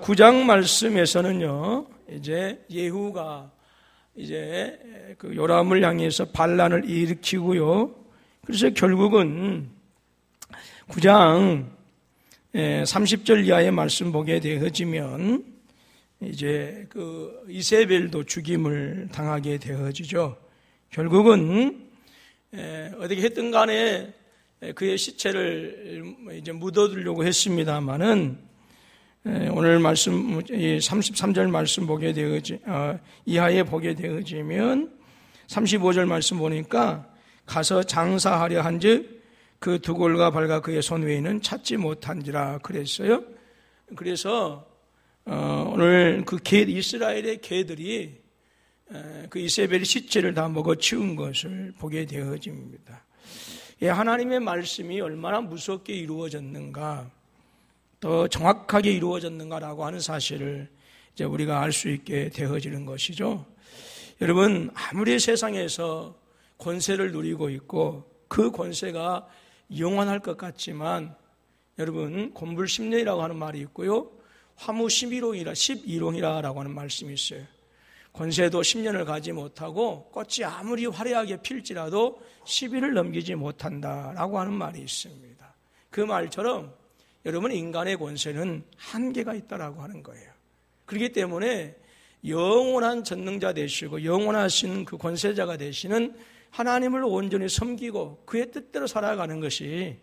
9장 말씀에서는요, 이제 예후가 이제 그 요람을 향해서 반란을 일으키고요. 그래서 결국은 9장 30절 이하의 말씀 보게 되어지면 이제 그 이세벨도 죽임을 당하게 되어지죠. 결국은 어떻게 했든 간에 그의 시체를 이제 묻어두려고 했습니다만은 오늘 말씀 33절 말씀 보게 이하에 보게 되어지면 35절 말씀 보니까 가서 장사하려 한즉 그 두골과 발과 그의 손 외에는 찾지 못한지라 그랬어요. 그래서 오늘 그 이스라엘의 개들이 그 이세벨의 시체를 다 먹어치운 것을 보게 되어집니다. 하나님의 말씀이 얼마나 무섭게 이루어졌는가, 더 정확하게 이루어졌는가라고 하는 사실을 이제 우리가 알 수 있게 되어지는 것이죠. 여러분, 아무리 세상에서 권세를 누리고 있고 그 권세가 영원할 것 같지만 여러분, 곤불 10년이라고 하는 말이 있고요, 화무 11홍이라고 하는 말씀이 있어요. 권세도 10년을 가지 못하고 꽃이 아무리 화려하게 필지라도 10일을 넘기지 못한다라고 하는 말이 있습니다. 그 말처럼 여러분, 인간의 권세는 한계가 있다라고 하는 거예요. 그렇기 때문에 영원한 전능자 되시고 영원하신 그 권세자가 되시는 하나님을 온전히 섬기고 그의 뜻대로 살아가는 것이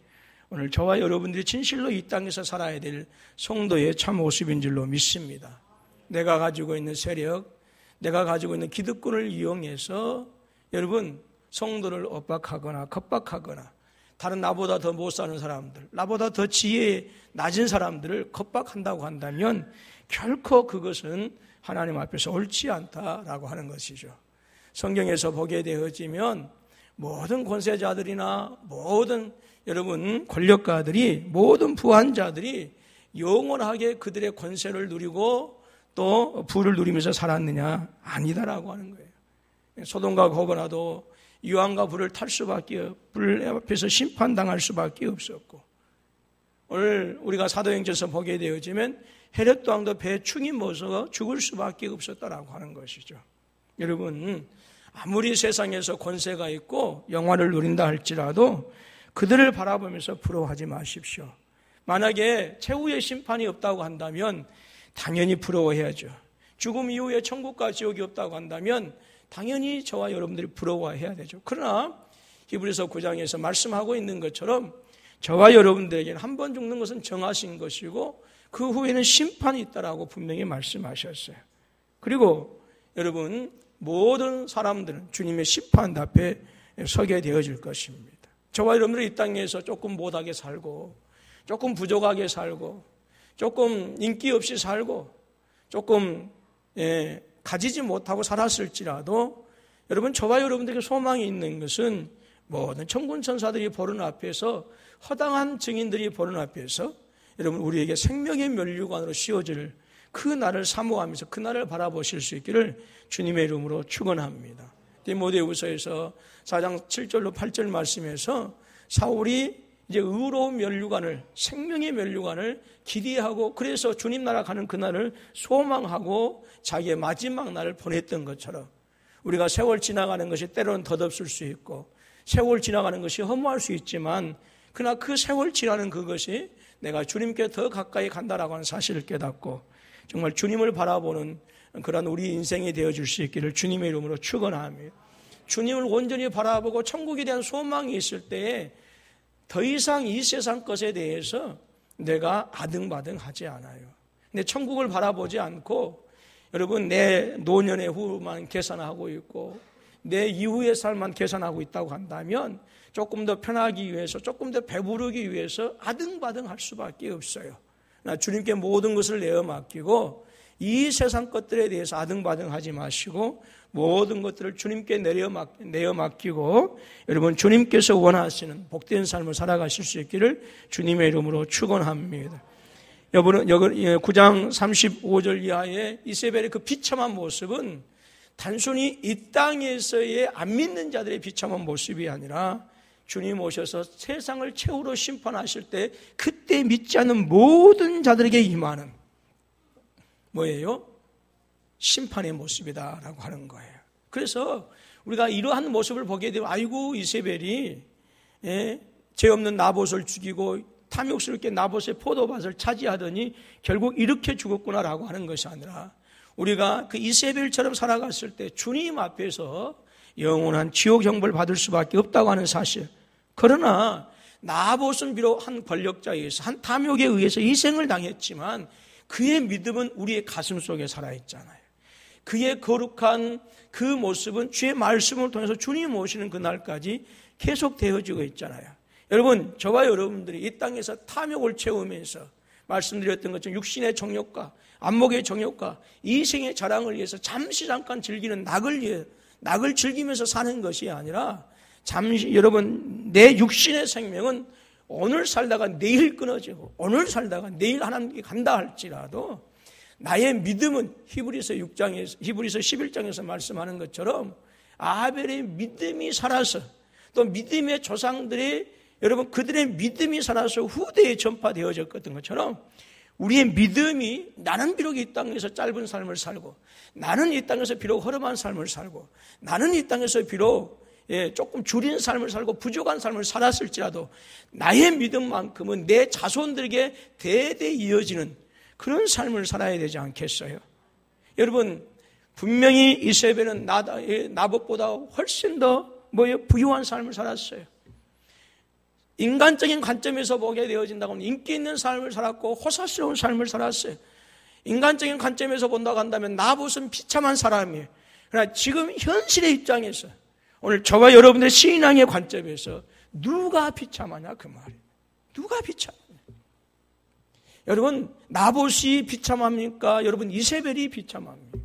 오늘 저와 여러분들이 진실로 이 땅에서 살아야 될 성도의 참 모습인 줄로 믿습니다. 내가 가지고 있는 세력, 내가 가지고 있는 기득권을 이용해서 여러분, 성도를 엇박하거나 겁박하거나 다른 나보다 더 못 사는 사람들, 나보다 더 지혜에 낮은 사람들을 겁박한다고 한다면 결코 그것은 하나님 앞에서 옳지 않다라고 하는 것이죠. 성경에서 보게 되어지면 모든 권세자들이나 모든 여러분 권력가들이, 모든 부한자들이 영원하게 그들의 권세를 누리고 또 부를 누리면서 살았느냐? 아니다라고 하는 거예요. 소돔과 고모라도 유황과 불을 탈 수밖에, 불 앞에서 심판당할 수밖에 없었고, 오늘 우리가 사도행전에서 보게 되어지면 헤롯 왕도 배에 충이 묻어서 죽을 수밖에 없었다라고 하는 것이죠. 여러분, 아무리 세상에서 권세가 있고 영화를 누린다 할지라도 그들을 바라보면서 부러워하지 마십시오. 만약에 최후의 심판이 없다고 한다면 당연히 부러워해야죠. 죽음 이후에 천국과 지옥이 없다고 한다면 당연히 저와 여러분들이 부러워해야 되죠. 그러나 히브리서 9장에서 말씀하고 있는 것처럼 저와 여러분들에게는 한 번 죽는 것은 정하신 것이고 그 후에는 심판이 있다라고 분명히 말씀하셨어요. 그리고 여러분, 모든 사람들은 주님의 심판 앞에 서게 되어질 것입니다. 저와 여러분들이 이 땅에서 조금 못하게 살고, 조금 부족하게 살고, 조금 인기 없이 살고, 조금 가지지 못하고 살았을지라도 여러분, 저와 여러분들에게 소망이 있는 것은 모든 천군 천사들이 보는 앞에서, 허당한 증인들이 보는 앞에서 여러분, 우리에게 생명의 면류관으로 씌워질 그 날을 사모하면서 그 날을 바라보실 수 있기를 주님의 이름으로 축원합니다. 디모데후서에서 4장 7절로 8절 말씀에서 사울이 이제 의로운 면류관을, 생명의 면류관을 기대하고, 그래서 주님 나라 가는 그날을 소망하고 자기의 마지막 날을 보냈던 것처럼 우리가 세월 지나가는 것이 때로는 덧없을 수 있고 세월 지나가는 것이 허무할 수 있지만, 그러나 그 세월 지나는 그것이 내가 주님께 더 가까이 간다라고 하는 사실을 깨닫고 정말 주님을 바라보는 그런 우리 인생이 되어줄 수 있기를 주님의 이름으로 축원합니다. 주님을 온전히 바라보고 천국에 대한 소망이 있을 때에 더 이상 이 세상 것에 대해서 내가 아등바등하지 않아요. 근데 천국을 바라보지 않고 여러분, 내 노년의 후만 계산하고 있고 내 이후의 삶만 계산하고 있다고 한다면 조금 더 편하기 위해서, 조금 더 배부르기 위해서 아등바등할 수밖에 없어요. 주님께 모든 것을 내어 맡기고 이 세상 것들에 대해서 아등바등하지 마시고 모든 것들을 주님께 내어 맡기고 여러분, 주님께서 원하시는 복된 삶을 살아가실 수 있기를 주님의 이름으로 축원합니다. 여러분, 9장 35절 이하의 이세벨의 그 비참한 모습은 단순히 이 땅에서의 안 믿는 자들의 비참한 모습이 아니라 주님 오셔서 세상을 최후로 심판하실 때 그때 믿지 않는 모든 자들에게 임하는 뭐예요? 심판의 모습이다라고 하는 거예요. 그래서 우리가 이러한 모습을 보게 되면 아이고 이세벨이 죄 없는 나봇을 죽이고 탐욕스럽게 나봇의 포도밭을 차지하더니 결국 이렇게 죽었구나라고 하는 것이 아니라 우리가 그 이세벨처럼 살아갔을 때 주님 앞에서 영원한 지옥 형벌을 받을 수밖에 없다고 하는 사실. 그러나 나봇은 비록 한 권력자에 의해서 한 탐욕에 의해서 희생을 당했지만 그의 믿음은 우리의 가슴 속에 살아있잖아요. 그의 거룩한 그 모습은 주의 말씀을 통해서 주님 오시는 그날까지 계속 되어지고 있잖아요. 여러분, 저와 여러분들이 이 땅에서 탐욕을 채우면서 말씀드렸던 것처럼 육신의 정욕과 안목의 정욕과 이생의 자랑을 위해서 잠깐 즐기는 낙을 즐기면서 사는 것이 아니라 여러분, 내 육신의 생명은 오늘 살다가 내일 끊어지고 오늘 살다가 내일 하나님께 간다 할지라도 나의 믿음은 히브리서 11장에서 말씀하는 것처럼 아벨의 믿음이 살아서 또 믿음의 조상들의 여러분 그들의 믿음이 살아서 후대에 전파되어졌던 것처럼 우리의 믿음이 나는 비록 이 땅에서 짧은 삶을 살고 나는 이 땅에서 비록 허름한 삶을 살고 나는 이 땅에서 비록 조금 줄인 삶을 살고 부족한 삶을 살았을지라도 나의 믿음만큼은 내 자손들에게 대대 이어지는 그런 삶을 살아야 되지 않겠어요? 여러분, 분명히 이세벨은 나봇보다 훨씬 더 부유한 삶을 살았어요. 인간적인 관점에서 보게 되어진다고 하면 인기 있는 삶을 살았고 호사스러운 삶을 살았어요. 인간적인 관점에서 본다고 한다면 나봇은 비참한 사람이에요. 그러나 지금 현실의 입장에서 오늘 저와 여러분의 신앙의 관점에서 누가 비참하냐 그 말이에요. 누가 비참하냐. 여러분, 나봇이 비참합니까? 여러분, 이세벨이 비참합니다.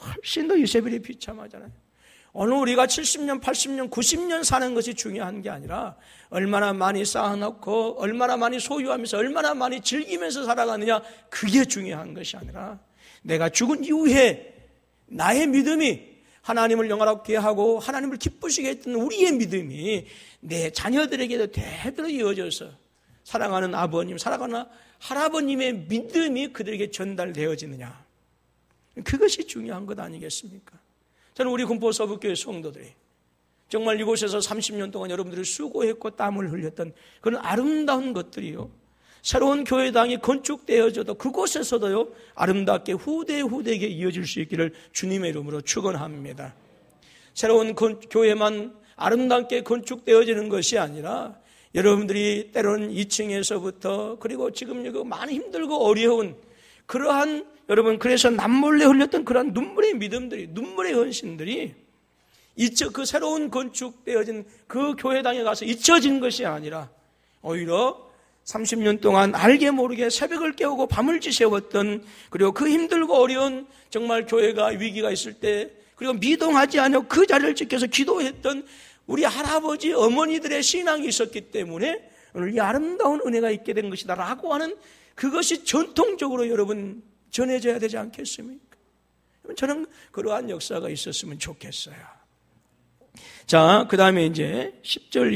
훨씬 더 이세벨이 비참하잖아요. 오늘 우리가 70년, 80년, 90년 사는 것이 중요한 게 아니라 얼마나 많이 쌓아놓고 얼마나 많이 소유하면서 얼마나 많이 즐기면서 살아가느냐 그게 중요한 것이 아니라 내가 죽은 이후에 나의 믿음이 하나님을 영화롭게 하고 하나님을 기쁘시게 했던 우리의 믿음이 내 자녀들에게도 대대로 이어져서 사랑하는 아버님, 사랑하는 할아버님의 믿음이 그들에게 전달되어지느냐. 그것이 중요한 것 아니겠습니까? 저는 우리 군포서북교회 성도들이 정말 이곳에서 30년 동안 여러분들이 수고했고 땀을 흘렸던 그런 아름다운 것들이요. 새로운 교회당이 건축되어져도 그곳에서도요, 아름답게 후대에게 이어질 수 있기를 주님의 이름으로 축원합니다. 새로운 교회만 아름답게 건축되어지는 것이 아니라 여러분들이 때로는 2층에서부터 그리고 지금 여기 많이 힘들고 어려운 그러한 여러분 그래서 남몰래 흘렸던 그러한 눈물의 믿음들이 눈물의 헌신들이 그 새로운 건축되어진 그 교회당에 가서 잊혀진 것이 아니라 오히려 30년 동안 알게 모르게 새벽을 깨우고 밤을 지새웠던 그리고 그 힘들고 어려운 정말 교회가 위기가 있을 때 그리고 미동하지 않고 그 자리를 지켜서 기도했던 우리 할아버지 어머니들의 신앙이 있었기 때문에 오늘 이 아름다운 은혜가 있게 된 것이다 라고 하는 그것이 전통적으로 여러분 전해져야 되지 않겠습니까? 저는 그러한 역사가 있었으면 좋겠어요. 자, 그 다음에 이제 10장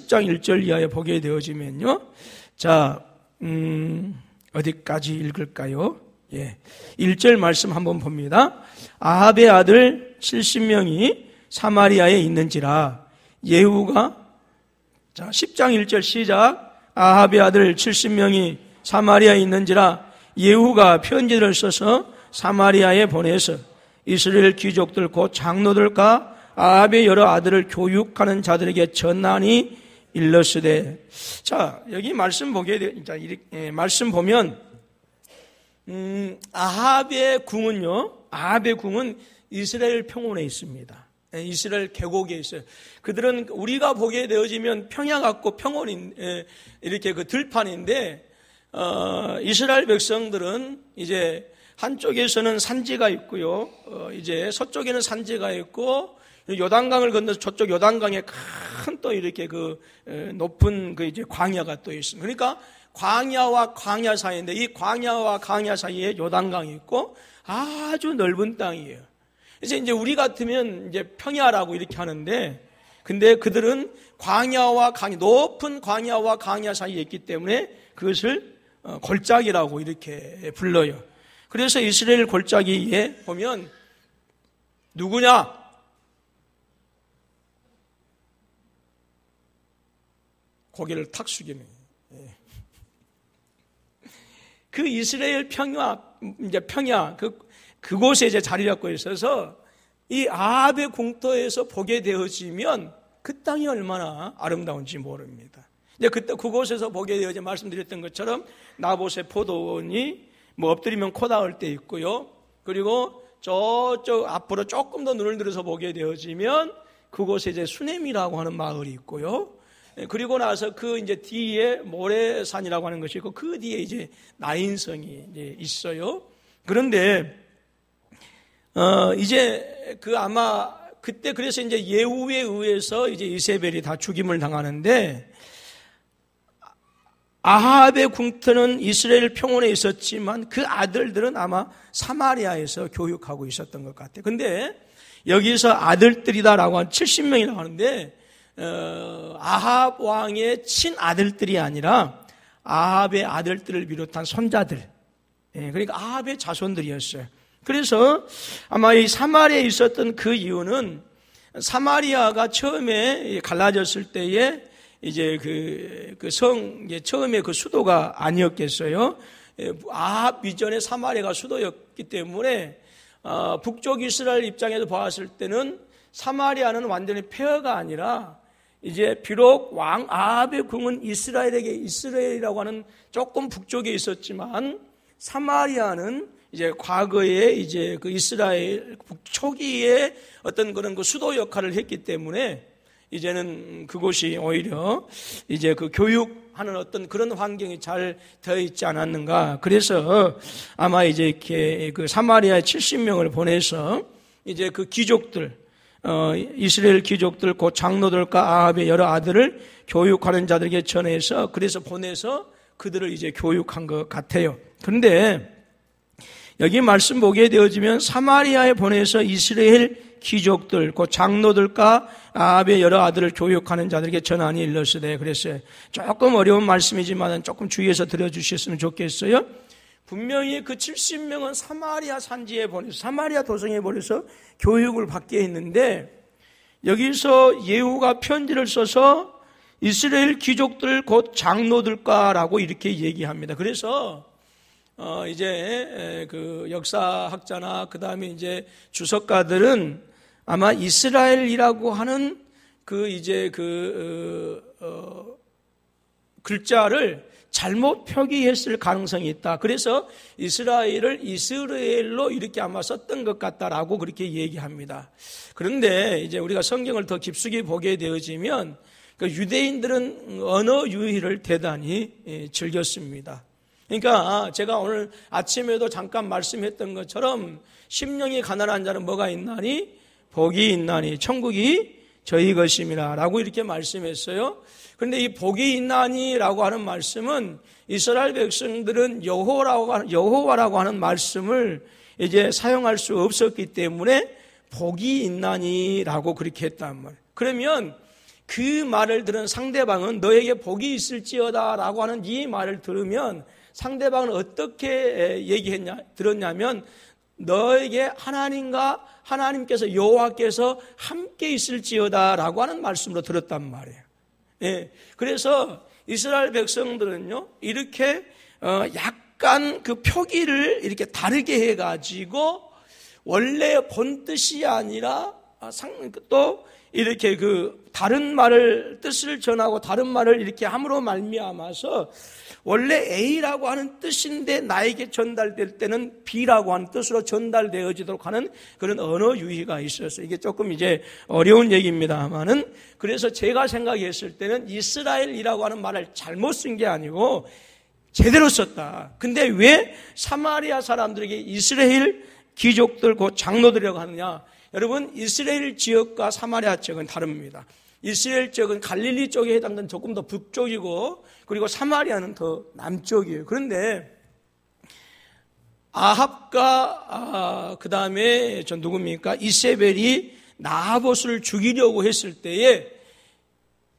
1절 이하에 보게 되어지면요. 자, 어디까지 읽을까요? 1절 말씀 한번 봅니다. 아합의 아들 70명이 사마리아에 있는지라 예후가 자, 10장 1절 시작. 아합의 아들 70명이 사마리아에 있는지라 예후가 편지를 써서 사마리아에 보내서 이스라엘 귀족들 곧 장로들과 아합의 여러 아들을 교육하는 자들에게 전하니 일렀으되. 자, 여기 말씀 말씀 보면 아합의 궁은 이스라엘 평원에 있습니다. 이스라엘 계곡에 있어요. 그들은 우리가 보게 되어지면 평야 같고 평원인 이렇게 그 들판인데 이스라엘 백성들은 이제 한쪽에서는 산지가 있고요. 이제 서쪽에는 산지가 있고 요단강을 건너서 저쪽 요단강에 큰 또 이렇게 그 높은 그 이제 광야가 또 있습니다. 그러니까 광야와 광야 사이인데 이 광야와 광야 사이에 요단강이 있고 아주 넓은 땅이에요. 그래서 이제 우리 같으면 이제 평야라고 이렇게 하는데 근데 그들은 높은 광야와 광야 사이에 있기 때문에 그것을 골짜기라고 이렇게 불러요. 그래서 이스라엘 골짜기에 보면 누구냐? 고개를 탁 숙이네. 그 이스라엘 평야 그곳에 이제 자리 잡고 있어서 이 아합의 궁터에서 보게 되어지면 그 땅이 얼마나 아름다운지 모릅니다. 이제 그곳에서 보게 되어지 말씀드렸던 것처럼 나봇의 포도원이 뭐 엎드리면 코 닿을 때 있고요. 그리고 저쪽 앞으로 조금 더 눈을 들어서 보게 되어지면 그곳에 이제 수넴이라고 하는 마을이 있고요. 그리고 나서 그 이제 뒤에 모래산이라고 하는 것이 있고 그 뒤에 이제 나인성이 이제 있어요. 그런데 이제 아마 그때 그래서 이제 예후에 의해서 이제 이세벨이 다 죽임을 당하는데 아합의 궁터는 이스라엘 평원에 있었지만 그 아들들은 아마 사마리아에서 교육하고 있었던 것 같아요. 근데 여기서 아들들이다라고 한 70명이라고 하는데 아합 왕의 친아들들이 아니라 아합의 아들들을 비롯한 손자들, 그러니까 아합의 자손들이었어요. 그래서 아마 이 사마리아에 있었던 그 이유는 사마리아가 처음에 갈라졌을 때에 이제 처음에 그 수도가 아니었겠어요. 아합 이전에 사마리아가 수도였기 때문에 북쪽 이스라엘 입장에서 보았을 때는 사마리아는 완전히 폐허가 아니라 이제 비록 왕 아합의 궁은 이스라엘이라고 하는 조금 북쪽에 있었지만 사마리아는 이제 과거에 이제 그 이스라엘 북초기에 어떤 그런 그 수도 역할을 했기 때문에 이제는 그곳이 오히려 이제 그 교육하는 어떤 그런 환경이 잘 되어 있지 않았는가. 그래서 아마 이제 이렇게 그 사마리아에 70명을 보내서 이제 그 귀족들, 이스라엘 귀족들, 그 장로들과 아합의 여러 아들을 교육하는 자들에게 전해서 그래서 보내서 그들을 이제 교육한 것 같아요. 그런데 여기 말씀 보게 되어지면 사마리아에 보내서 이스라엘 귀족들, 그 장로들과 아합의 여러 아들을 교육하는 자들에게 전하니 일러스되 그랬어요. 조금 어려운 말씀이지만 조금 주의해서 들어주셨으면 좋겠어요. 분명히 그 70명은 사마리아 산지에 보내서 사마리아 도성에 보내서 교육을 받게 했는데 여기서 예후가 편지를 써서 이스라엘 귀족들 곧 장로들과라고 이렇게 얘기합니다. 그래서 이제 그 역사학자나 그 다음에 이제 주석가들은 아마 이스라엘이라고 하는 그 이제 글자를 잘못 표기했을 가능성이 있다. 그래서 이스라엘을 이스라엘로 이렇게 아마 썼던 것 같다라고 그렇게 얘기합니다. 그런데 이제 우리가 성경을 더 깊숙이 보게 되어지면 그 유대인들은 언어 유희를 대단히 즐겼습니다. 그러니까 제가 오늘 아침에도 잠깐 말씀했던 것처럼 심령이 가난한 자는 뭐가 있나니? 복이 있나니 천국이 저희 것임이라 라고 이렇게 말씀했어요. 그런데 이 복이 있나니라고 하는 말씀은 이스라엘 백성들은 여호와라고 하는 말씀을 이제 사용할 수 없었기 때문에 복이 있나니라고 그렇게 했단 말이에요. 그러면 그 말을 들은 상대방은 너에게 복이 있을지어다 라고 하는 이 말을 들으면 상대방은 어떻게 들었냐면 너에게 하나님께서 여호와께서 함께 있을지어다 라고 하는 말씀으로 들었단 말이에요. 예. 그래서 이스라엘 백성들은요, 이렇게 약간 그 표기를 이렇게 다르게 해가지고 원래 본 뜻이 아니라 또 이렇게 그 다른 말을 뜻을 전하고 다른 말을 이렇게 함으로 말미암아서 원래 A라고 하는 뜻인데 나에게 전달될 때는 B라고 하는 뜻으로 전달되어지도록 하는 그런 언어 유희가 있었어요. 이게 조금 이제 어려운 얘기입니다만은 그래서 제가 생각했을 때는 이스라엘이라고 하는 말을 잘못 쓴 게 아니고 제대로 썼다. 근데 왜 사마리아 사람들에게 이스라엘 귀족들 그 장로들이라고 하느냐? 여러분 이스라엘 지역과 사마리아 지역은 다릅니다. 이스라엘 지역은 갈릴리 쪽에 해당되는 조금 더 북쪽이고 그리고 사마리아는 더 남쪽이에요. 그런데 아합과 그 다음에 누굽니까? 이세벨이 나봇을 죽이려고 했을 때에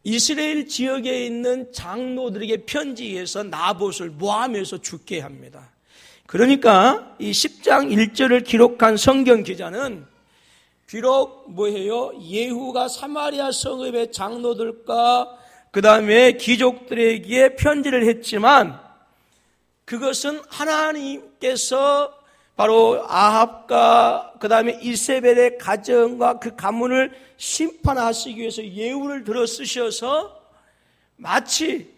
이스라엘 지역에 있는 장로들에게 편지해서 나봇을 모함해서 죽게 합니다. 그러니까 이 10장 1절을 기록한 성경 기자는 비록 뭐예요? 예후가 사마리아 성읍의 장로들과 그 다음에 귀족들에게 편지를 했지만 그것은 하나님께서 바로 아합과 그 다음에 이세벨의 가정과 그 가문을 심판하시기 위해서 예후를 들어 쓰셔서 마치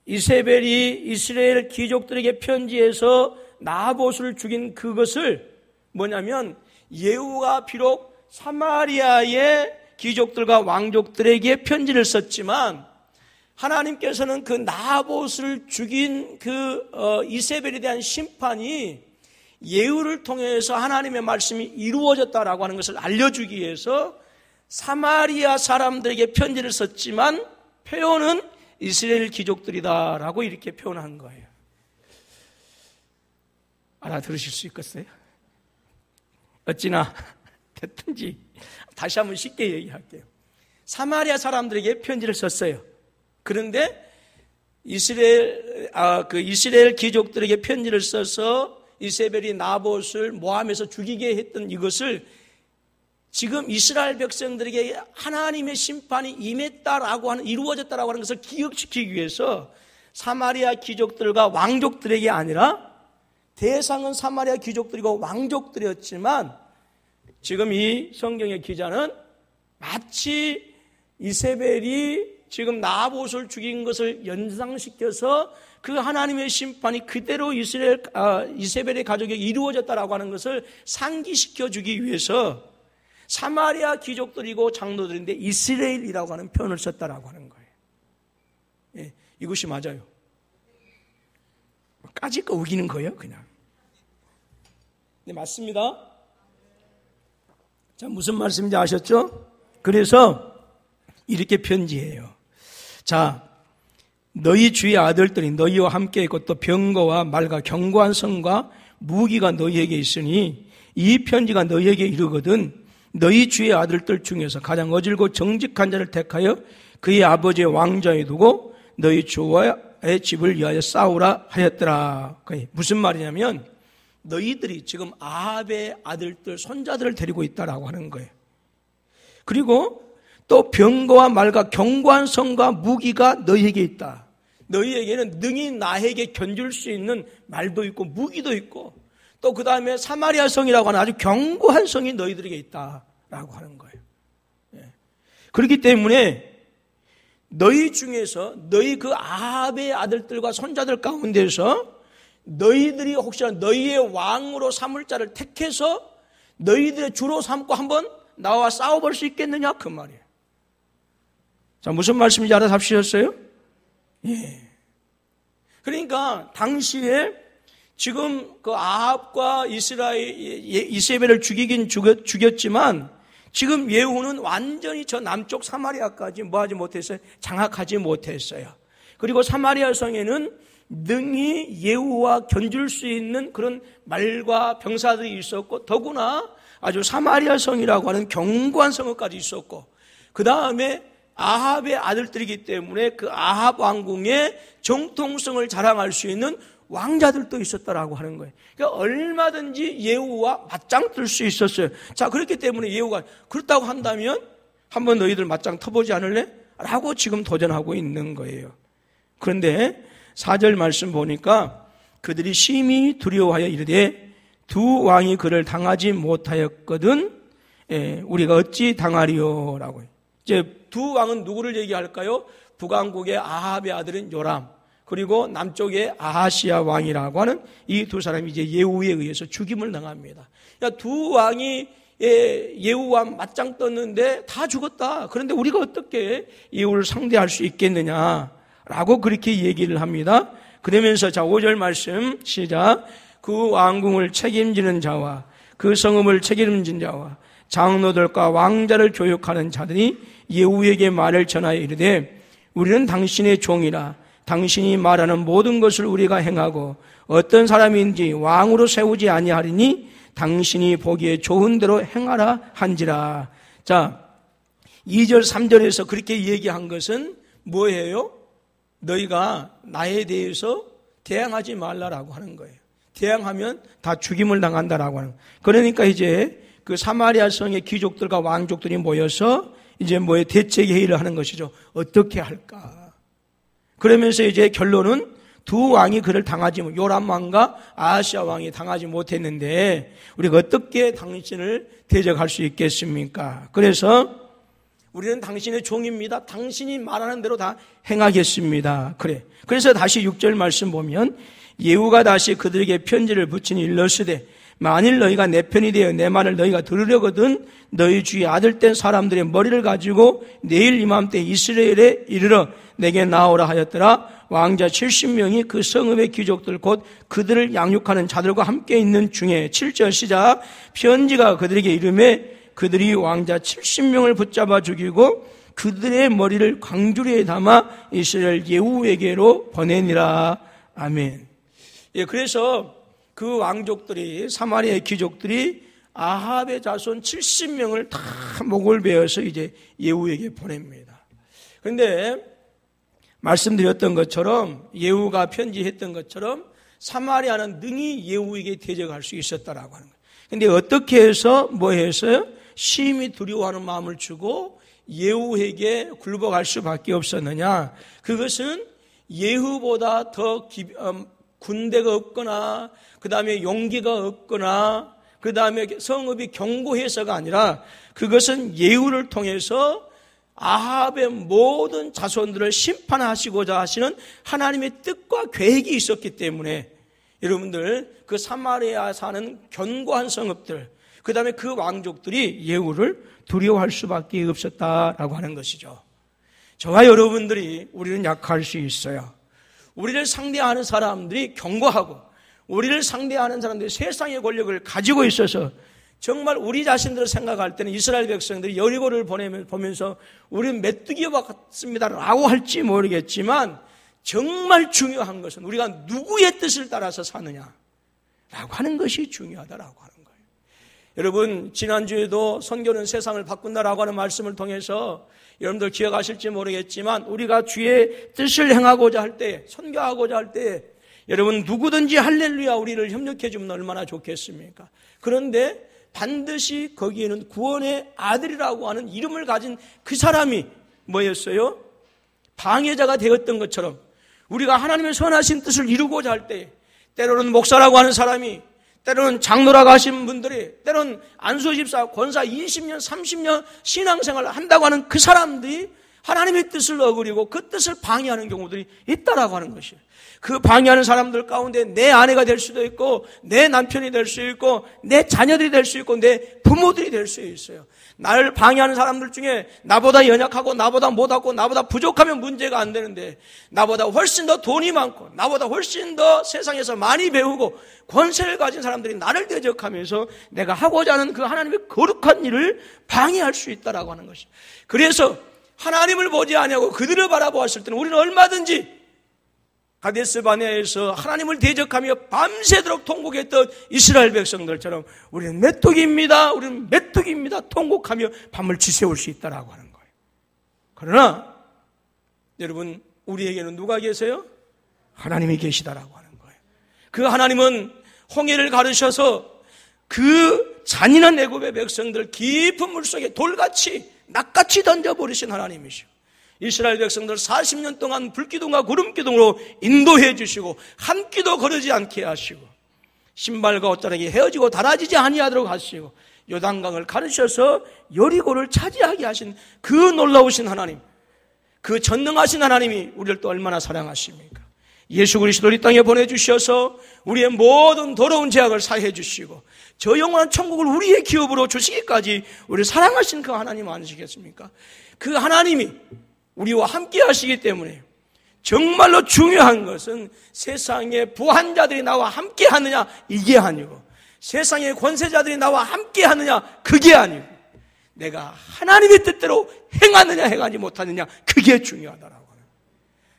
이세벨이 이스라엘 귀족들에게 편지해서 나봇을 죽인 그것을 뭐냐면 예후가 비록 사마리아의 귀족들과 왕족들에게 편지를 썼지만 하나님께서는 그 나봇을 죽인 그 이세벨에 대한 심판이 예후를 통해서 하나님의 말씀이 이루어졌다라고 하는 것을 알려주기 위해서 사마리아 사람들에게 편지를 썼지만 표현은 이스라엘 귀족들이다라고 이렇게 표현한 거예요. 알아들으실 수 있겠어요? 어찌나 됐든지 다시 한번 쉽게 얘기할게요. 사마리아 사람들에게 편지를 썼어요. 그런데 이스라엘 귀족들에게 편지를 써서 이세벨이 나봇을 모함해서 죽이게 했던 이것을 지금 이스라엘 백성들에게 하나님의 심판이 임했다라고 하는, 이루어졌다라고 하는 것을 기억시키기 위해서 사마리아 귀족들과 왕족들에게 아니라 대상은 사마리아 귀족들이고 왕족들이었지만 지금 이 성경의 기자는 마치 이세벨이 지금 나봇을 죽인 것을 연상시켜서 그 하나님의 심판이 그대로 이세벨의 가족에게 이루어졌다라고 하는 것을 상기시켜 주기 위해서 사마리아 귀족들이고 장로들인데 이스라엘이라고 하는 표현을 썼다라고 하는 거예요. 예, 이것이 맞아요. 까짓 거 우기는 거예요, 그냥. 네, 맞습니다. 자, 무슨 말씀인지 아셨죠? 그래서 이렇게 편지해요. 자, 너희 주의 아들들이 너희와 함께 있고 또 병거와 말과 견고한 성과 무기가 너희에게 있으니 이 편지가 너희에게 이르거든 너희 주의 아들들 중에서 가장 어질고 정직한 자를 택하여 그의 아버지의 왕좌에 두고 너희 주와의 집을 위하여 싸우라 하였더라. 무슨 말이냐면 너희들이 지금 아합의 아들들 손자들을 데리고 있다라고 하는 거예요. 그리고 또 병거와 말과 견고한 성과 무기가 너희에게 있다. 너희에게는 능히 나에게 견줄 수 있는 말도 있고 무기도 있고 또 그 다음에 사마리아 성이라고 하는 아주 견고한 성이 너희들에게 있다라고 하는 거예요. 예. 그렇기 때문에 너희 중에서 너희 그 아합의 아들들과 손자들 가운데서 너희들이 혹시나 너희의 왕으로 삼을 자를 택해서 너희들의 주로 삼고 한번 나와 싸워볼 수 있겠느냐 그 말이에요. 자, 무슨 말씀인지 알아잡으셨어요? 예. 그러니까 당시에 지금 그 아합과 이세벨을 죽이긴 죽였지만 지금 예후는 완전히 저 남쪽 사마리아까지 뭐하지 못했어요? 장악하지 못했어요. 그리고 사마리아 성에는 능히 예후와 견줄 수 있는 그런 말과 병사들이 있었고 더구나 아주 사마리아 성이라고 하는 견고한 성읍까지 있었고 그 다음에 아합의 아들들이기 때문에 그 아합 왕궁의 정통성을 자랑할 수 있는 왕자들도 있었다라고 하는 거예요. 그러니까 얼마든지 예후와 맞짱 뜰 수 있었어요. 자, 그렇기 때문에 예후가 그렇다고 한다면 한번 너희들 맞짱 터보지 않을래? 라고 지금 도전하고 있는 거예요. 그런데 4절 말씀 보니까 그들이 심히 두려워하여 이르되 두 왕이 그를 당하지 못하였거든 우리가 어찌 당하리요? 라고. 이제 두 왕은 누구를 얘기할까요? 북왕국의 아합의 아들인 요람 그리고 남쪽의 아하시아 왕이라고 하는 이 두 사람이 이제 예후에 의해서 죽임을 당합니다. 그러니까 두 왕이 예후와 맞짱 떴는데 다 죽었다. 그런데 우리가 어떻게 예후를 상대할 수 있겠느냐라고 그렇게 얘기를 합니다. 그러면서 자 5절 말씀 시작. 그 왕궁을 책임지는 자와 그 성읍을 책임진 자와 장로들과 왕자를 교육하는 자들이 예후에게 말을 전하여 이르되 우리는 당신의 종이라 당신이 말하는 모든 것을 우리가 행하고 어떤 사람인지 왕으로 세우지 아니하리니 당신이 보기에 좋은 대로 행하라 한지라. 자, 2절 3절에서 그렇게 얘기한 것은 뭐예요? 너희가 나에 대해서 대항하지 말라라고 하는 거예요. 대항하면 다 죽임을 당한다라고 하는 거예요. 그러니까 이제 그 사마리아 성의 귀족들과 왕족들이 모여서 이제 뭐에 대책 회의를 하는 것이죠. 어떻게 할까? 그러면서 이제 결론은 두 왕이 그를 당하지 못, 요람 왕과 아하시아 왕이 당하지 못했는데 우리가 어떻게 당신을 대적할 수 있겠습니까? 그래서 우리는 당신의 종입니다. 당신이 말하는 대로 다 행하겠습니다. 그래서 다시 6절 말씀 보면 예후가 다시 그들에게 편지를 붙이니 일러스되 만일 너희가 내 편이 되어 내 말을 너희가 들으려거든 너희 주의 아들 된 사람들의 머리를 가지고 내일 이맘때 이스라엘에 이르러 내게 나오라 하였더라. 왕자 70명이 그 성읍의 귀족들 곧 그들을 양육하는 자들과 함께 있는 중에 7절 시작 편지가 그들에게 이르매 그들이 왕자 70명을 붙잡아 죽이고 그들의 머리를 광주리에 담아 이스라엘 예후에게로 보내니라. 아멘. 예, 그래서 그 왕족들이 사마리아의 귀족들이 아합의 자손 70명을 다 목을 베어서 이제 예후에게 보냅니다. 그런데 말씀드렸던 것처럼 예후가 편지했던 것처럼 사마리아는 능히 예후에게 대적할 수 있었다라고 하는 거예요. 그런데 어떻게 해서 뭐 했어요? 심히 두려워하는 마음을 주고 예후에게 굴복할 수밖에 없었느냐? 그것은 예후보다 더 군대가 없거나 그 다음에 용기가 없거나 그 다음에 성읍이 견고해서가 아니라 그것은 예후를 통해서 아합의 모든 자손들을 심판하시고자 하시는 하나님의 뜻과 계획이 있었기 때문에 여러분들 그 사마리아 사는 견고한 성읍들 그 다음에 그 왕족들이 예후를 두려워할 수밖에 없었다라고 하는 것이죠. 저와 여러분들이 우리는 약할 수 있어요. 우리를 상대하는 사람들이 견고하고 우리를 상대하는 사람들이 세상의 권력을 가지고 있어서 정말 우리 자신들을 생각할 때는 이스라엘 백성들이 여리고를 보면서 우리는 메뚜기와 같습니다라고 할지 모르겠지만 정말 중요한 것은 우리가 누구의 뜻을 따라서 사느냐라고 하는 것이 중요하다라고 하는 거예요. 여러분 지난주에도 선교는 세상을 바꾼다라고 하는 말씀을 통해서 여러분들 기억하실지 모르겠지만 우리가 주의 뜻을 행하고자 할 때 선교하고자 할 때 여러분 누구든지 할렐루야 우리를 협력해 주면 얼마나 좋겠습니까? 그런데 반드시 거기에는 구원의 아들이라고 하는 이름을 가진 그 사람이 뭐였어요? 방해자가 되었던 것처럼 우리가 하나님의 선하신 뜻을 이루고자 할 때 때로는 목사라고 하는 사람이 때로는 장로라고 하신 분들이 때로는 안수집사, 권사 20년, 30년 신앙생활을 한다고 하는 그 사람들이 하나님의 뜻을 어그리고 그 뜻을 방해하는 경우들이 있다라고 하는 것이에요. 그 방해하는 사람들 가운데 내 아내가 될 수도 있고 내 남편이 될 수 있고 내 자녀들이 될 수 있고 내 부모들이 될 수 있어요. 나를 방해하는 사람들 중에 나보다 연약하고 나보다 못하고 나보다 부족하면 문제가 안 되는데 나보다 훨씬 더 돈이 많고 나보다 훨씬 더 세상에서 많이 배우고 권세를 가진 사람들이 나를 대적하면서 내가 하고자 하는 그 하나님의 거룩한 일을 방해할 수 있다라고 하는 것이에요. 그래서 하나님을 보지 아니하고 그들을 바라보았을 때는 우리는 얼마든지 가데스 바네아에서 하나님을 대적하며 밤새도록 통곡했던 이스라엘 백성들처럼 우리는 메뚜기입니다. 우리는 메뚜기입니다. 통곡하며 밤을 지새울 수 있다라고 하는 거예요. 그러나 여러분 우리에게는 누가 계세요? 하나님이 계시다라고 하는 거예요. 그 하나님은 홍해를 가르셔서 그 잔인한 애굽의 백성들 깊은 물속에 돌같이 낙같이 던져버리신 하나님이시오. 이스라엘 백성들 40년 동안 불기둥과 구름기둥으로 인도해 주시고 한 끼도 거르지 않게 하시고 신발과 옷자락이 헤어지고 달아지지 아니하도록 하시고 요단강을 가르셔서 여리고를 차지하게 하신 그 놀라우신 하나님, 그 전능하신 하나님이 우리를 또 얼마나 사랑하십니까? 예수 그리스도를 이 땅에 보내주셔서 우리의 모든 더러운 죄악을 사해 주시고 저 영원한 천국을 우리의 기업으로 주시기까지 우리를 사랑하신 그 하나님 아니시겠습니까? 그 하나님이 우리와 함께 하시기 때문에 정말로 중요한 것은 세상의 부한자들이 나와 함께 하느냐 이게 아니고 세상의 권세자들이 나와 함께 하느냐 그게 아니고 내가 하나님의 뜻대로 행하느냐 행하지 못하느냐 그게 중요하다라고 하는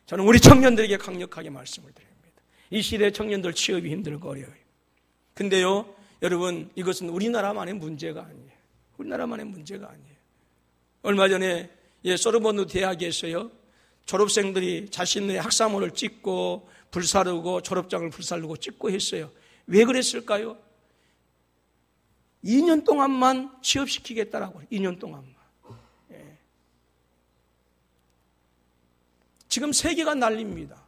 저는 우리 청년들에게 강력하게 말씀을 드립니다. 이 시대 청년들 취업이 힘들고 어려워요. 근데요 여러분 이것은 우리나라만의 문제가 아니에요. 우리나라만의 문제가 아니에요. 얼마 전에 소르본느 대학에서요 졸업생들이 자신의 학사모를 찍고 불사르고 졸업장을 불사르고 찍고 했어요. 왜 그랬을까요? 2년 동안만 취업시키겠다라고. 2년 동안만. 예. 지금 세계가 난립니다.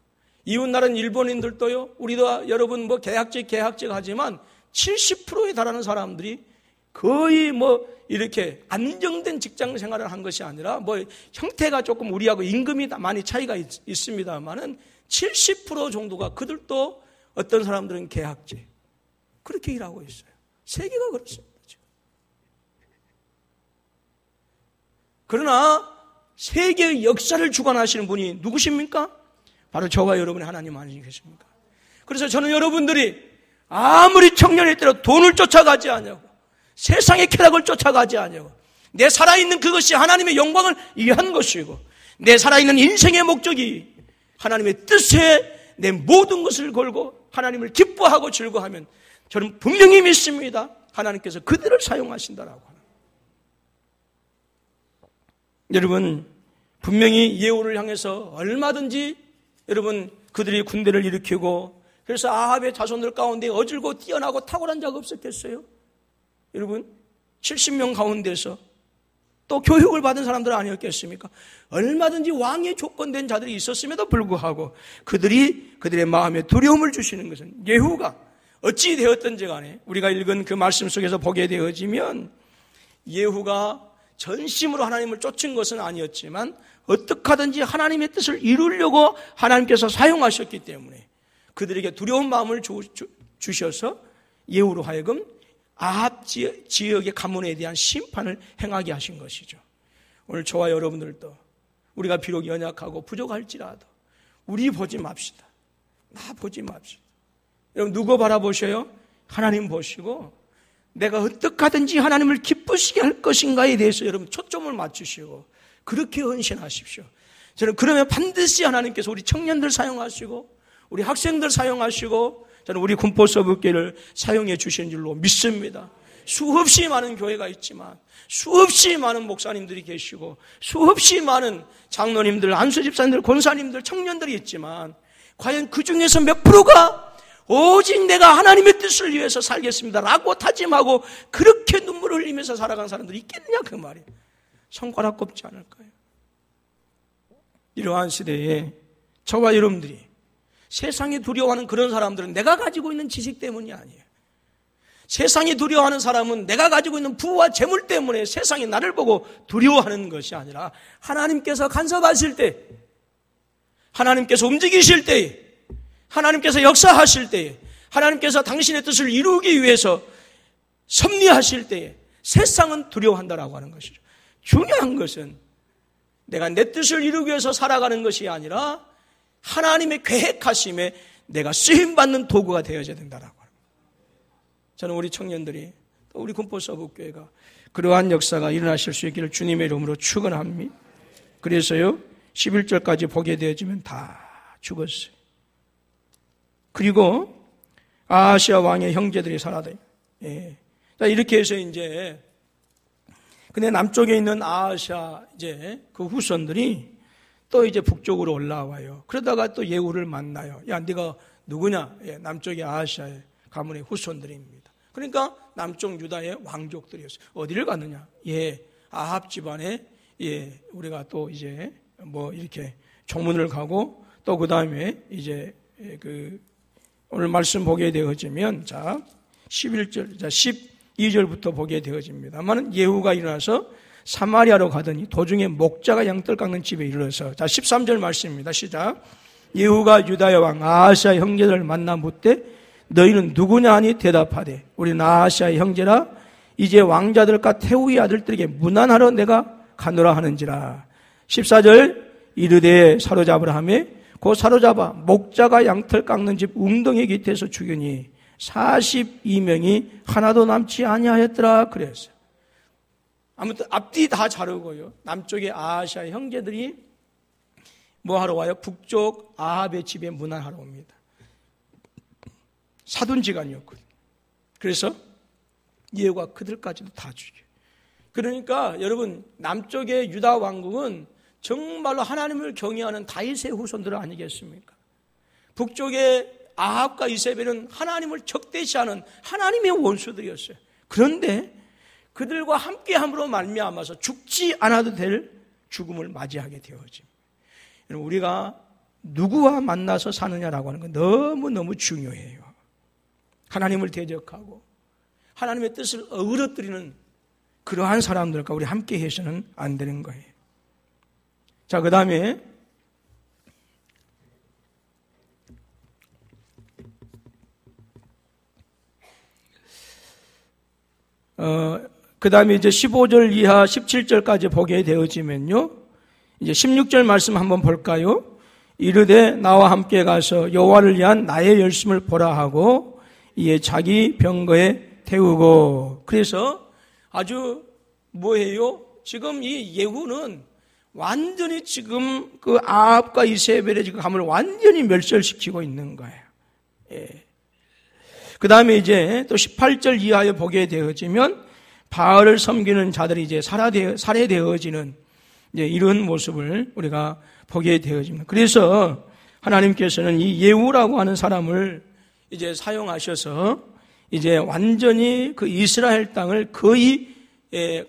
이웃나라는 일본인들도요, 우리도 여러분 계약직 하지만 70%에 달하는 사람들이 거의 이렇게 안정된 직장 생활을 한 것이 아니라 형태가 조금 우리하고 임금이 많이 차이가 있습니다만은 70% 정도가 그들도 어떤 사람들은 계약직. 그렇게 일하고 있어요. 세계가 그렇습니다. 지금. 그러나 세계의 역사를 주관하시는 분이 누구십니까? 바로 저와 여러분의 하나님 아니겠습니까? 그래서 저는 여러분들이 아무리 청년이 때로 돈을 쫓아가지 않냐고, 세상의 쾌락을 쫓아가지 않냐고, 내 살아있는 그것이 하나님의 영광을 위한 것이고, 내 살아있는 인생의 목적이 하나님의 뜻에 내 모든 것을 걸고 하나님을 기뻐하고 즐거워하면 저는 분명히 믿습니다. 하나님께서 그들을 사용하신다라고 하는. 여러분, 분명히 예후를 향해서 얼마든지 여러분 그들이 군대를 일으키고 그래서 아합의 자손들 가운데 어질고 뛰어나고 탁월한 자가 없었겠어요? 여러분 70명 가운데서 또 교육을 받은 사람들 아니었겠습니까? 얼마든지 왕의 조건된 자들이 있었음에도 불구하고 그들의 마음에 두려움을 주시는 것은 예후가 어찌 되었든지 간에 우리가 읽은 그 말씀 속에서 보게 되어지면 예후가 전심으로 하나님을 쫓은 것은 아니었지만 어떻게 하든지 하나님의 뜻을 이루려고 하나님께서 사용하셨기 때문에 그들에게 두려운 마음을 주셔서 예후로 하여금 아합 지역의 가문에 대한 심판을 행하게 하신 것이죠. 오늘 저와 여러분들도 우리가 비록 연약하고 부족할지라도 우리 보지 맙시다. 나 보지 맙시다. 여러분 누구 바라보셔요? 하나님 보시고 내가 어떻게 하든지 하나님을 기쁘시게 할 것인가에 대해서 여러분 초점을 맞추시고 그렇게 헌신하십시오. 저는 그러면 반드시 하나님께서 우리 청년들 사용하시고 우리 학생들 사용하시고 저는 우리 군포서브교회를 사용해 주시는 줄로 믿습니다. 수없이 많은 교회가 있지만 수없이 많은 목사님들이 계시고 수없이 많은 장로님들, 안수집사님들, 권사님들, 청년들이 있지만 과연 그 중에서 몇 프로가 오직 내가 하나님의 뜻을 위해서 살겠습니다라고 다짐하고 그렇게 눈물을 흘리면서 살아간 사람들이 있겠느냐 그 말이에요. 손가락 꼽지 않을까요? 이러한 시대에 저와 여러분들이 세상이 두려워하는 그런 사람들은 내가 가지고 있는 지식 때문이 아니에요. 세상이 두려워하는 사람은 내가 가지고 있는 부와 재물 때문에 세상이 나를 보고 두려워하는 것이 아니라 하나님께서 간섭하실 때, 하나님께서 움직이실 때, 하나님께서 역사하실 때에, 하나님께서 당신의 뜻을 이루기 위해서 섭리하실 때에 세상은 두려워한다라고 하는 것이죠. 중요한 것은 내가 내 뜻을 이루기 위해서 살아가는 것이 아니라 하나님의 계획하심에 내가 쓰임받는 도구가 되어져야 된다라고 합니다. 저는 우리 청년들이 또 우리 군포서브교회가 그러한 역사가 일어나실 수 있기를 주님의 이름으로 축원합니다. 그래서요 11절까지 보게 되어지면 다 죽었어요. 그리고 아하시아 왕의 형제들이 살아다니. 예. 자 이렇게 해서 이제 근데 남쪽에 있는 아하시아 이제 그 후손들이 또 이제 북쪽으로 올라와요. 그러다가 또 예후를 만나요. 야, 네가 누구냐? 예, 남쪽의 아하시아의 가문의 후손들입니다. 그러니까 남쪽 유다의 왕족들이었어요. 어디를 갔느냐? 예, 아합 집안에 예, 우리가 또 이제 이렇게 종문을 가고 또 그 다음에 이제 그 오늘 말씀 보게 되어지면 자 11절, 자 12절부터 보게 되어집니다만 예후가 일어나서 사마리아로 가더니 도중에 목자가 양털 깎는 집에 이르러서 자 13절 말씀입니다. 시작. 예후가 유다의 왕 아하시아의 형제들을 만나 묻되 너희는 누구냐 하니 대답하되 우리는 아하시아의 형제라 이제 왕자들과 태후의 아들들에게 문안하러 내가 가노라 하는지라. 14절 이르되 사로잡으라 하며 곧 사로잡아 목자가 양털 깎는 집 웅덩이 곁에서 죽이니 42명이 하나도 남지 아니하였더라 그랬어요. 아무튼 앞뒤 다 자르고요. 남쪽의 아하시아의 형제들이 뭐 하러 와요? 북쪽 아합의 집에 문안하러 옵니다. 사돈지간이었거든요. 그래서 예후가 그들까지도 다 죽여요. 그러니까 여러분 남쪽의 유다 왕국은 정말로 하나님을 경외하는 다윗의 후손들 아니겠습니까? 북쪽의 아합과 이세벨은 하나님을 적대시하는 하나님의 원수들이었어요. 그런데 그들과 함께함으로 말미암아서 죽지 않아도 될 죽음을 맞이하게 되어집니다. 우리가 누구와 만나서 사느냐라고 하는 건 너무너무 중요해요. 하나님을 대적하고 하나님의 뜻을 어그러뜨리는 그러한 사람들과 우리 함께 해서는 안 되는 거예요. 자, 그 다음에 이제 15절 이하 17절까지 보게 되어지면요. 이제 16절 말씀 한번 볼까요? 이르되 나와 함께 가서 여호와를 위한 나의 열심을 보라 하고 이에 자기 병거에 태우고. 그래서 아주 뭐예요? 지금 이 예후는 완전히 지금 그 아합과 이세벨의 지금 감을 완전히 멸절시키고 있는 거예요. 예. 그 다음에 이제 또 18절 이하에 보게 되어지면 바알을 섬기는 자들이 이제 살해되어지는 이제 이런 모습을 우리가 보게 되어집니다. 그래서 하나님께서는 이 예후라고 하는 사람을 이제 사용하셔서 이제 완전히 그 이스라엘 땅을 거의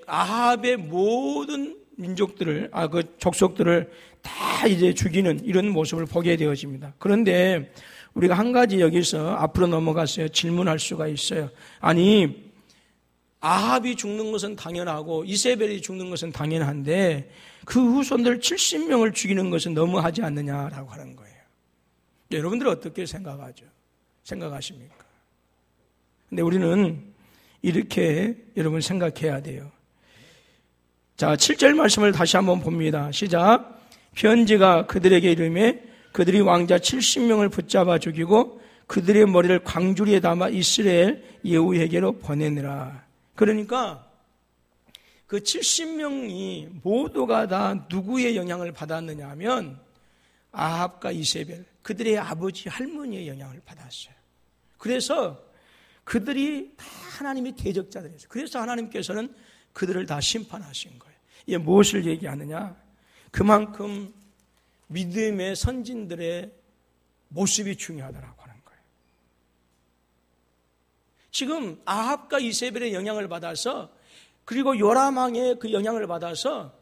아합의 모든 민족들을, 그 족속들을 다 이제 죽이는 이런 모습을 보게 되어집니다. 그런데 우리가 한 가지 여기서 앞으로 넘어가서 질문할 수가 있어요. 아니, 아합이 죽는 것은 당연하고 이세벨이 죽는 것은 당연한데 그 후손들 70명을 죽이는 것은 너무하지 않느냐라고 하는 거예요. 여러분들 어떻게 생각하십니까? 근데 우리는 이렇게 여러분 생각해야 돼요. 자, 7절 말씀을 다시 한번 봅니다. 시작. 편지가 그들에게 이르매 그들이 왕자 70명을 붙잡아 죽이고 그들의 머리를 광주리에 담아 이스라엘 예후에게로 보내느라. 그러니까 그 70명이 모두가 다 누구의 영향을 받았느냐 하면 아합과 이세벨, 그들의 아버지 할머니의 영향을 받았어요. 그래서 그들이 다 하나님의 대적자들이었어요. 그래서 하나님께서는 그들을 다 심판하신 거예요. 이게 무엇을 얘기하느냐? 그만큼 믿음의 선진들의 모습이 중요하다라고 하는 거예요. 지금 아합과 이세벨의 영향을 받아서 그리고 요람 왕의 그 영향을 받아서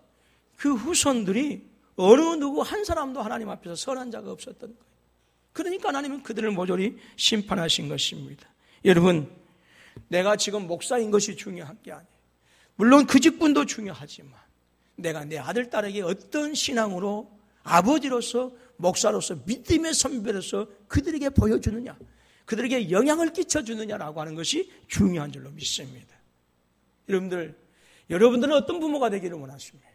그 후손들이 어느 누구 한 사람도 하나님 앞에서 선한 자가 없었던 거예요. 그러니까 하나님은 그들을 모조리 심판하신 것입니다. 여러분, 내가 지금 목사인 것이 중요한 게 아니에요. 물론 그 직분도 중요하지만 내가 내 아들, 딸에게 어떤 신앙으로 아버지로서 목사로서 믿음의 선배로서 그들에게 보여주느냐, 그들에게 영향을 끼쳐주느냐라고 하는 것이 중요한 줄로 믿습니다. 여러분들은 어떤 부모가 되기를 원하십니까?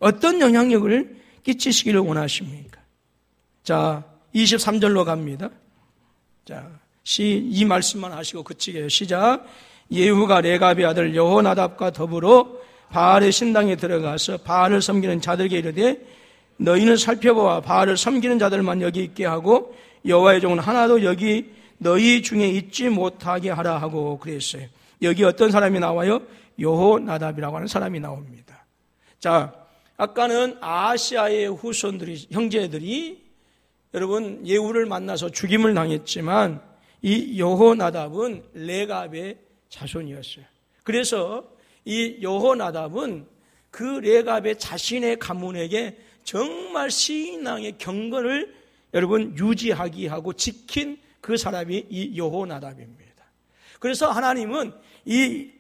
어떤 영향력을 끼치시기를 원하십니까? 자, 23절로 갑니다. 자, 이 말씀만 하시고 그치게요. 시작. 예후가 레갑의 아들 여호나답과 더불어 바알의 신당에 들어가서 바알을 섬기는 자들에게 이르되 너희는 살펴보아 바알을 섬기는 자들만 여기 있게 하고 여호와의 종은 하나도 여기 너희 중에 있지 못하게 하라 하고 그랬어요. 여기 어떤 사람이 나와요? 여호나답이라고 하는 사람이 나옵니다. 자, 아까는 아하시아의 후손들이, 형제들이 여러분 예후를 만나서 죽임을 당했지만 이 여호나답은 레갑의 자손이었어요. 그래서 이 여호나답은 그 레갑의 자신의 가문에게 정말 신앙의 경건을 여러분 유지하게 하고 지킨 그 사람이 이 여호나답입니다. 그래서 하나님은 이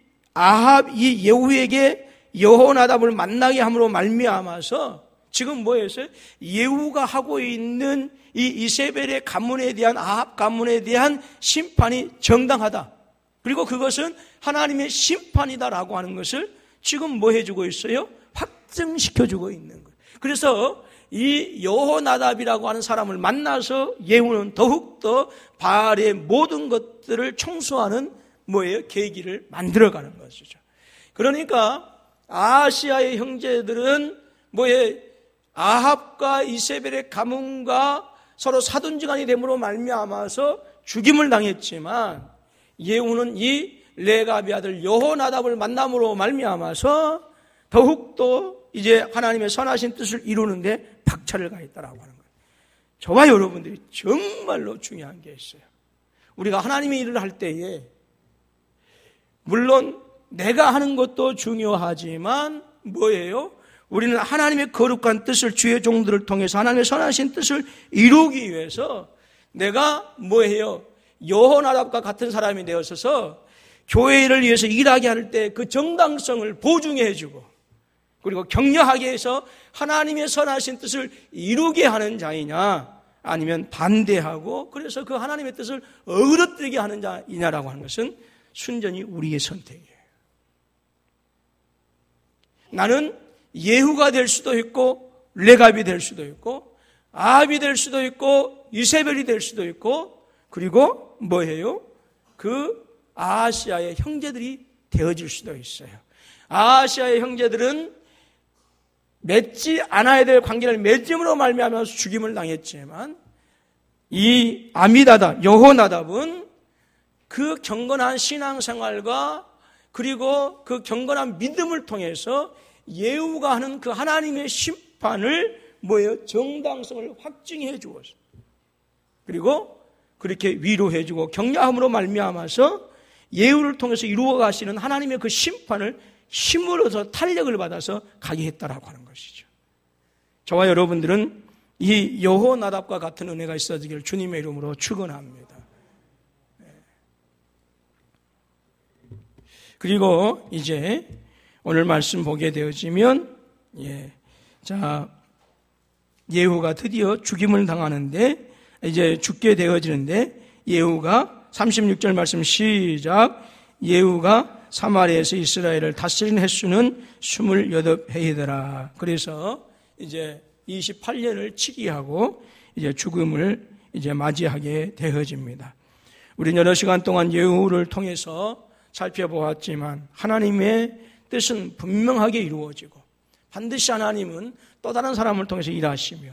예후에게 여호나답을 만나게 함으로 말미암아서 지금 뭐였어요? 예후가 하고 있는 이 이세벨의 가문에 대한 아합 가문에 대한 심판이 정당하다. 그리고 그것은 하나님의 심판이다라고 하는 것을 지금 뭐 해주고 있어요? 확증시켜주고 있는 거예요. 그래서 이 여호나답이라고 하는 사람을 만나서 예후는 더욱더 바알의 모든 것들을 청소하는 뭐예요? 계기를 만들어가는 것이죠. 그러니까 아시아의 형제들은 뭐예요? 아합과 이세벨의 가문과 서로 사돈지간이 됨으로 말미암아서 죽임을 당했지만 예후는 이 레갑의 아들 여호나답을 만남으로 말미암아서 더욱더 이제 하나님의 선하신 뜻을 이루는데 박차를 가했다라고 하는 거예요. 저와 여러분들이 정말로 중요한 게 있어요. 우리가 하나님의 일을 할 때에 물론 내가 하는 것도 중요하지만 뭐예요? 우리는 하나님의 거룩한 뜻을 주의 종들을 통해서 하나님의 선하신 뜻을 이루기 위해서 내가 뭐예요? 여호나답과 같은 사람이 되어서서 교회 일을 위해서 일하게 할 때 그 정당성을 보증해 해주고 그리고 격려하게 해서 하나님의 선하신 뜻을 이루게 하는 자이냐 아니면 반대하고 그래서 그 하나님의 뜻을 어그러뜨리게 하는 자이냐라고 하는 것은 순전히 우리의 선택이에요. 나는 예후가 될 수도 있고 레갑이 될 수도 있고 아합이 될 수도 있고 이세벨이 될 수도 있고 그리고 뭐예요? 그 아하시아의 형제들이 되어질 수도 있어요. 아하시아의 형제들은 맺지 않아야 될 관계를 맺음으로 말미암아서 죽임을 당했지만 이 아미나답, 여호나답은 그 경건한 신앙생활과 그리고 그 경건한 믿음을 통해서 예후가 하는 그 하나님의 심판을 뭐예요? 정당성을 확증해 주었어요. 그리고 그렇게 위로해 주고 격려함으로 말미암아서 예후를 통해서 이루어 가시는 하나님의 그 심판을 힘으로서 탄력을 받아서 가게 했다라고 하는 것이죠. 저와 여러분들은 이 여호나답과 같은 은혜가 있어지기를 주님의 이름으로 축원합니다. 그리고 이제 오늘 말씀 보게 되어지면 예후가 드디어 죽임을 당하는데 이제 죽게 되어지는데 예후가 36절 말씀 시작. 예후가 사마리아에서 이스라엘을 다스린 횟수는 28해이더라. 그래서 이제 28년을 치기하고 이제 죽음을 이제 맞이하게 되어집니다. 우리는 여러 시간 동안 예후를 통해서 살펴보았지만 하나님의 뜻은 분명하게 이루어지고 반드시 하나님은 또 다른 사람을 통해서 일하시며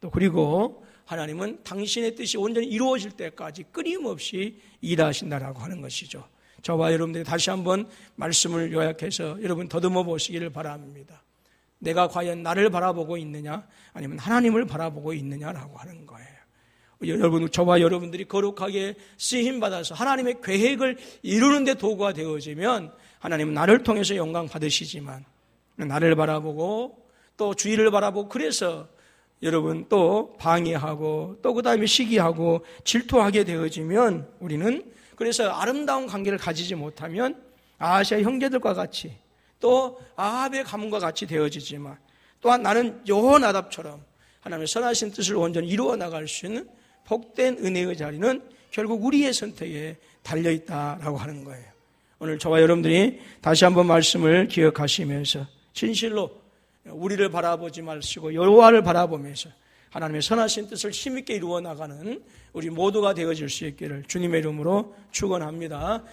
또 그리고 하나님은 당신의 뜻이 온전히 이루어질 때까지 끊임없이 일하신다라고 하는 것이죠. 저와 여러분들이 다시 한번 말씀을 요약해서 여러분 더듬어 보시기를 바랍니다. 내가 과연 나를 바라보고 있느냐 아니면 하나님을 바라보고 있느냐라고 하는 거예요. 여러분, 저와 여러분들이 거룩하게 쓰임받아서 하나님의 계획을 이루는 데 도구가 되어지면 하나님은 나를 통해서 영광 받으시지만 나를 바라보고 또 주위를 바라보고 그래서 여러분 또 방해하고 또 그 다음에 시기하고 질투하게 되어지면 우리는 그래서 아름다운 관계를 가지지 못하면 아하시아 형제들과 같이 또 아합의 가문과 같이 되어지지만 또한 나는 여호나답처럼 하나님의 선하신 뜻을 온전히 이루어 나갈 수 있는 복된 은혜의 자리는 결국 우리의 선택에 달려있다라고 하는 거예요. 오늘 저와 여러분들이 다시 한번 말씀을 기억하시면서 진실로 우리를 바라보지 마시고 여호와를 바라보면서 하나님의 선하신 뜻을 힘있게 이루어 나가는 우리 모두가 되어질 수 있기를 주님의 이름으로 축원합니다.